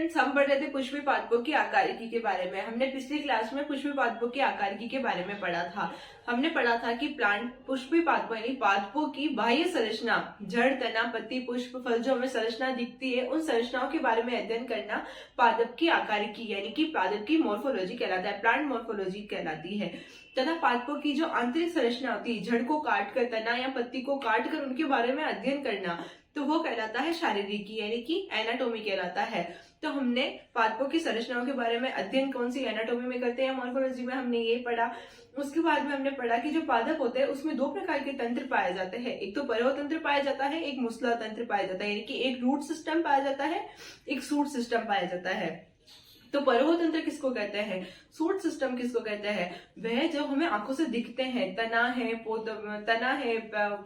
Students, हम पढ़ रहे थे पुष्पी पादपों की आकारिकी के बारे में। हमने पिछली क्लास में पुष्पी पादपों की आकारिकी के बारे में पढ़ा था। हमने पढ़ा था कि प्लांट पुष्पी पादपों यानी पादपों की बाह्य संरचना, जड़, तना, पत्ती, पुष्प, फल जो हमें संरचना दिखती है, उन संरचनाओं के बारे में अध्ययन करना पादप की आकारिकी यानी कि पादप की मॉर्फोलॉजी कहलाता है, प्लांट मॉर्फोलॉजी कहलाती है। तथा पादपों की जो आंतरिक संरचना होती है, जड़ को काटकर, तना या पत्ती को काटकर उनके बारे में अध्ययन करना, तो वो कहलाता है शारीरिकी यानी कि एनाटोमी कहलाता है। तो हमने पादपों की संरचनाओं के बारे में अध्ययन कौन सी एनाटोमी में करते हैं, मॉर्फोलॉजी में हमने ये पढ़ा। उसके बाद में हमने पढ़ा कि जो पादप होते हैं उसमें दो प्रकार के तंत्र पाए जाते हैं, एक तो परव तंत्र पाया जाता है, एक मूसला तंत्र पाया जाता है, यानी कि एक रूट सिस्टम पाया जाता है, एक सूट सिस्टम पाया जाता है। तो परव तंत्र किसको कहते हैं, सूट सिस्टम किसको कहते हैं, वह जो हमें आंखों से दिखते हैं, तना है, तना है,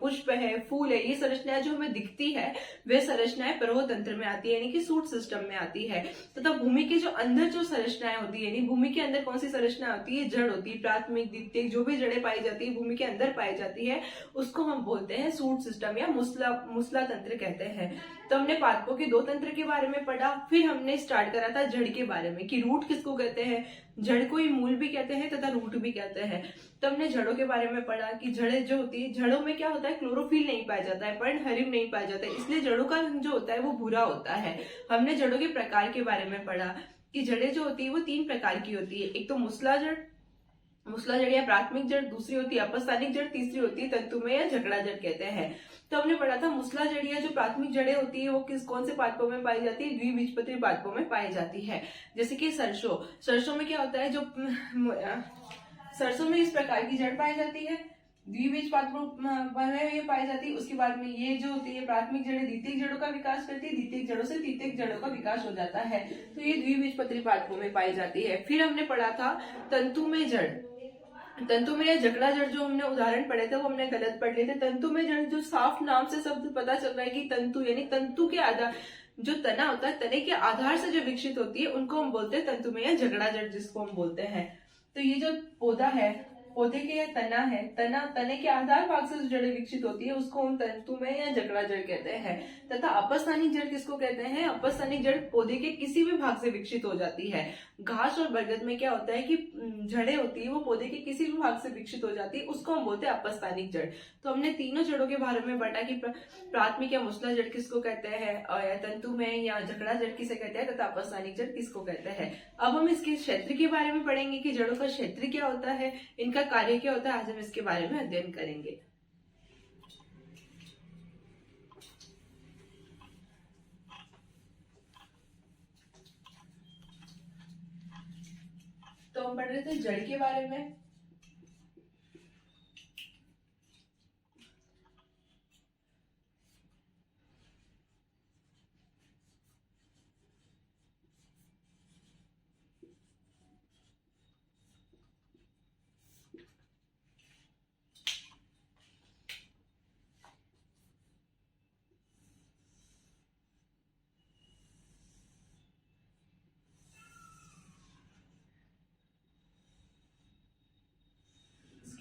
पुष्प है, फूल है, ये संरचनाएं जो हमें दिखती है वह संरचनाएं परव तंत्र में आती है यानी कि सूट सिस्टम में आती है। तथा भूमि के जो अंदर जो संरचनाएं होती है, यानी भूमि के अंदर कौन सी संरचना होती है, जड़ होती है, प्राथमिक, द्वितीयक, जो भी जड़ें पाई जाती है भूमि के अंदर पाई जाती है, उसको हम बोलते हैं सूट सिस्टम या मूसला तंत्र कहते हैं। तो हमने पादपों के दो तंत्र के बारे में पढ़ा, फिर हमने स्टार्ट करा था जड़ के बारे में कि रूट किसको कहते हैं, जड़ को ही मूल भी कहते हैं तथा रूट भी कहते हैं। तो हमने जड़ों के बारे में पढ़ा कि जड़ें जो होती है, जड़ों में क्या होता है, क्लोरोफिल नहीं पाया जाता है, पर्णहरित नहीं पाया जाता है, इसलिए जड़ों का रंग जो होता है वो भूरा होता है। हमने जड़ों के प्रकार के बारे में पढ़ा कि जड़ें जो होती है वो तीन प्रकार की होती है, एक तो मूसला जड़ या प्राथमिक जड़, दूसरी होती है अपस्थानिक जड़, तीसरी होती है तंतुमय या झगड़ा जड़ कहते हैं। तो हमने पढ़ा था मूसला जड़ या जो प्राथमिक जड़ें होती है वो कौन से पादपों में पाई जाती है, द्विबीजपत्री पादपों में पाई जाती है। जैसे कि सरसों में क्या होता है, जो सरसों में इस प्रकार की जड़ पाई जाती है, द्विबीज पादपों में ये पाई जाती है। उसके बाद में ये जो होती है प्राथमिक जड़ें द्वितीयक जड़ों का विकास करती है, द्वितीयक जड़ों से तृतीयक जड़ों का विकास हो जाता है, तो ये द्विबीजपत्री पादपों में पाई जाती है। फिर हमने पढ़ा था तंतुमय जड़, तंतुमय या जकड़ा जड़ जो हमने उदाहरण पढ़े थे वो हमने गलत पढ़ लिए थे। तंतुमय जड़ जो साफ नाम से शब्द पता चल रहा है कि तंतु यानी तंतु के आधार, जो तना होता है तने के आधार से जो विकसित होती है उनको हम बोलते हैं तंतुमय या झगड़ा जड़ जिसको हम बोलते हैं। तो ये जो पौधा है, पौधे के या तना है, तने के आधार भाग से जो जड़ें विकसित होती है उसको हम तंतुमय या झगड़ा जड़ कहते हैं। तथा अपस्थानिक जड़ किसको कहते हैं, अपस्थानिक जड़ पौधे के किसी भी भाग से विकसित हो जाती है। घास और बरगद में क्या होता है कि जड़ें होती है वो पौधे के किसी भी भाग से विकसित हो जाती है, उसको हम बोलते हैं अपस्थानिक जड़। तो हमने तीनों जड़ों के बारे में पढ़ा कि प्राथमिक या मूसला जड़ किसको कहते हैं, और तंतुमय या झगड़ा जड़ किसे कहते हैं, तथा अपस्थानिक जड़ किसको कहते हैं। अब हम इसके क्षेत्र के बारे में पढ़ेंगे कि जड़ों का क्षेत्र क्या होता है, इनका कार्य क्या होता है, आज हम इसके बारे में अध्ययन करेंगे। तो हम पढ़ रहे थे जड़ के बारे में।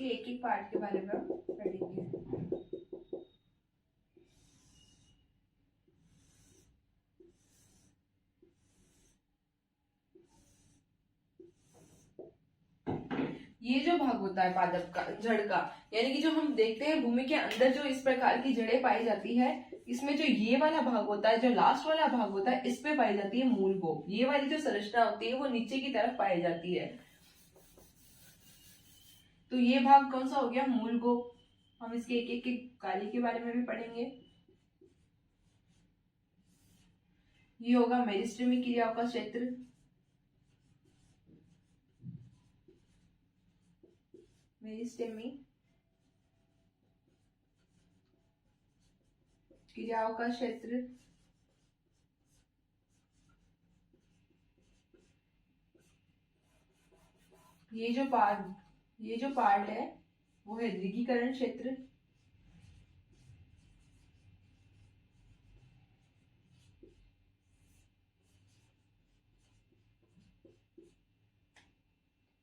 एक एक पार्ट के बारे में हम पढ़ेंगे। ये जो भाग होता है पादप का, जड़ का, यानी कि जो हम देखते हैं भूमि के अंदर जो इस प्रकार की जड़ें पाई जाती है, इसमें जो ये वाला भाग होता है, जो लास्ट वाला भाग होता है, इस पे पाई जाती है मूल को। ये वाली जो संरचना होती है वो नीचे की तरफ पाई जाती है। तो ये भाग कौन सा हो गया, मूल को। हम इसके एक एक के कार्य के बारे में भी पढ़ेंगे। ये होगा मेरिस्टेमी क्रियाओं का क्षेत्र, मेरिस्टेमी क्रियाओं का क्षेत्र। ये जो पार्ट है वो है दृढ़ीकरण क्षेत्र।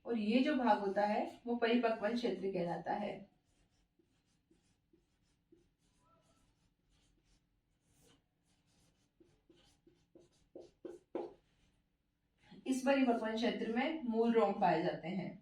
और ये जो भाग होता है वो परिपक्वन क्षेत्र कहलाता है। इस परिपक्वन क्षेत्र में मूल रोम पाए जाते हैं।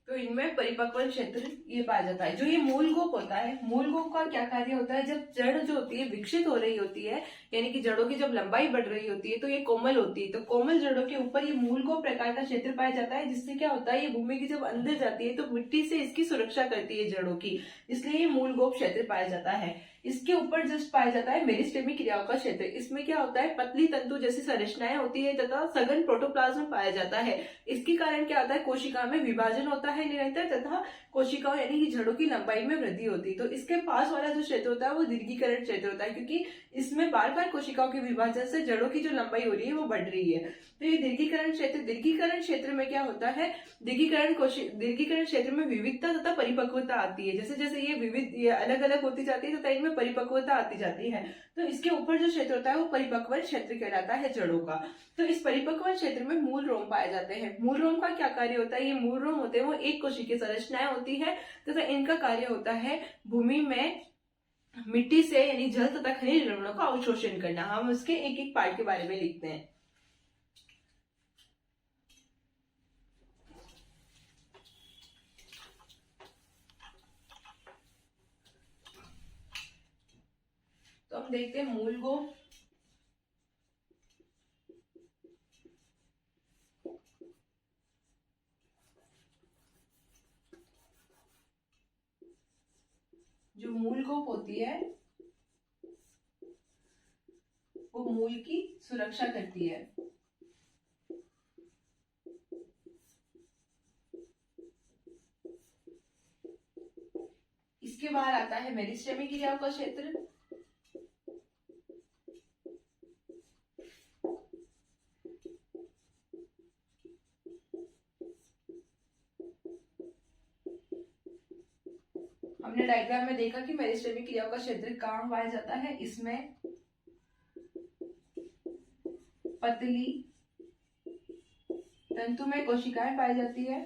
तो इनमें परिपक्वन क्षेत्र ये पाया जाता है। जो ये मूल गोप होता है, मूल गोप का क्या कार्य होता है, जब जड़ जो होती है विकसित हो रही होती है, यानी कि जड़ों की जब लंबाई बढ़ रही होती है तो ये कोमल होती है, तो कोमल जड़ों के ऊपर ये मूल गोप प्रकार का क्षेत्र पाया जाता है, जिससे क्या होता है, ये भूमि की जब अंदर जाती है तो मिट्टी से इसकी सुरक्षा करती है जड़ों की, इसलिए ये मूल गोप क्षेत्र पाया जाता है। इसके ऊपर जस्ट पाया जाता है मेरिस्टेमी क्रियाओं का क्षेत्र। इसमें क्या होता है, पतली तंतु जैसी संरचनाएं होती है तथा सघन प्रोटोप्लाज्म पाया जाता है। इसके कारण क्या होता है, कोशिका में विभाजन होता है निरंतर, तथा कोशिकाओं यानी कि जड़ों की लंबाई में वृद्धि होती है। तो इसके पास वाला जो क्षेत्र होता है वो दीर्घीकरण क्षेत्र होता है, क्योंकि इसमें बार बार कोशिकाओं के विभाजन से जड़ों की जो लंबाई हो रही है वो बढ़ रही है। तो ये दीर्घीकरण क्षेत्र में क्या होता है, दीर्घीकरण क्षेत्र में विविधता तथा परिपक्वता आती है। जैसे जैसे ये अलग अलग होती जाती है तथा इनमें परिपक्वता आती जाती है। तो इसके ऊपर जो क्षेत्र होता है वो परिपक्वन क्षेत्र कहलाता है जड़ों का। तो इस परिपक्वन क्षेत्र में मूल रोम पाए जाते हैं। मूल रोम का क्या कार्य होता है, ये मूल रोम होते हैं वो एक कोशिकीय संरचनाएं होती है तथा इनका कार्य होता है भूमि में मिट्टी से यानी जल तथा खनिज लवणों का अवशोषण करना। हम उसके एक एक पार्ट के बारे में लिखते हैं। तो हम देखते हैं मूल गोप, जो मूल गोप होती है वो मूल की सुरक्षा करती है। इसके बाहर आता है मेरिस्टेमी क्रियाओं का क्षेत्र। हमने डायग्राम में देखा कि मेरिस्टेमी क्रियाओं का क्षेत्र कहाँ पाया जाता है, इसमें पतली तंतु में कोशिकाएं पाई जाती है।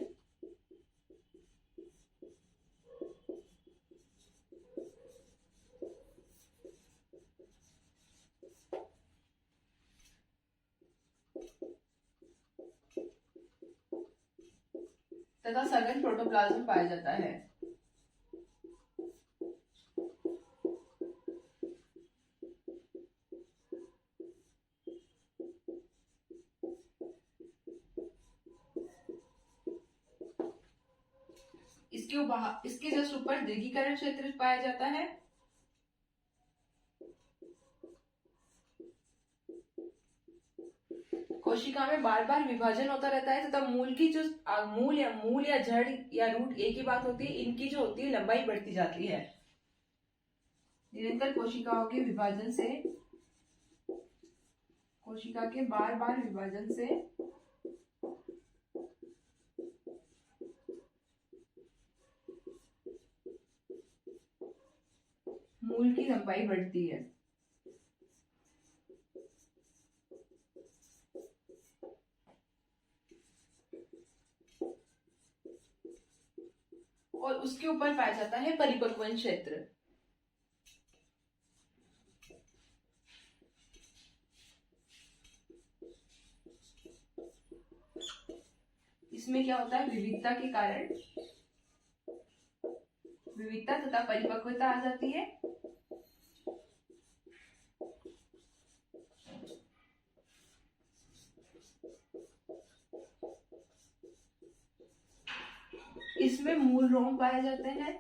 तथा सघन प्रोटोप्लाज्म पाया जाता है। इसके जस्ट ऊपर दीर्घीकरण क्षेत्र पाया जाता है। कोशिका में बार बार विभाजन होता रहता है तथा मूल की जो मूल या जड़ या रूट एक ही बात होती है, इनकी जो होती है लंबाई बढ़ती जाती है। निरंतर कोशिकाओं के विभाजन से, कोशिका के बार बार विभाजन से मूल की लंबाई बढ़ती है। और उसके ऊपर पाया जाता है परिपक्वन क्षेत्र। इसमें क्या होता है, विविधता के कारण विविधता तथा परिपक्वता आ जाती है। इसमें मूल रोम पाए जाते हैं।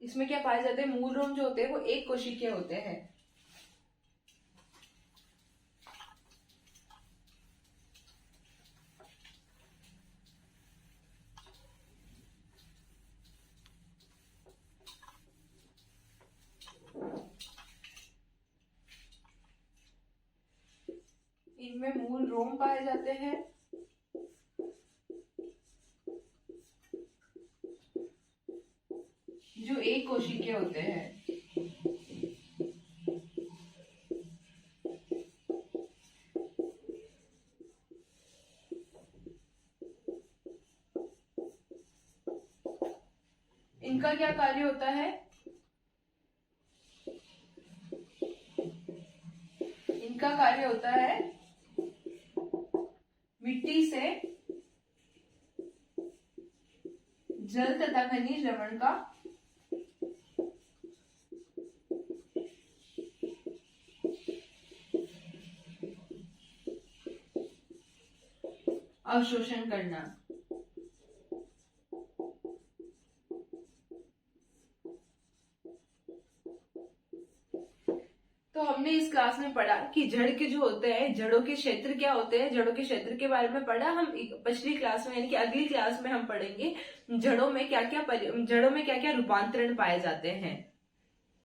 इसमें क्या पाए जाते हैं, मूल रोम जो होते हैं वो एक कोशिकीय होते हैं। इनमें मूल रोम पाए जाते हैं। जो एक कोशिकीय होते हैं। इनका क्या कार्य होता है, इनका कार्य होता है मिट्टी से जल तथा खनिज लवण का अवशोषण करना। तो हमने इस क्लास में पढ़ा कि जड़ के जो होते हैं, जड़ों के क्षेत्र क्या होते हैं, जड़ों के क्षेत्र के बारे में पढ़ा। हम पिछली क्लास में यानी कि अगली क्लास में हम पढ़ेंगे जड़ों में क्या क्या रूपांतरण पाए जाते हैं।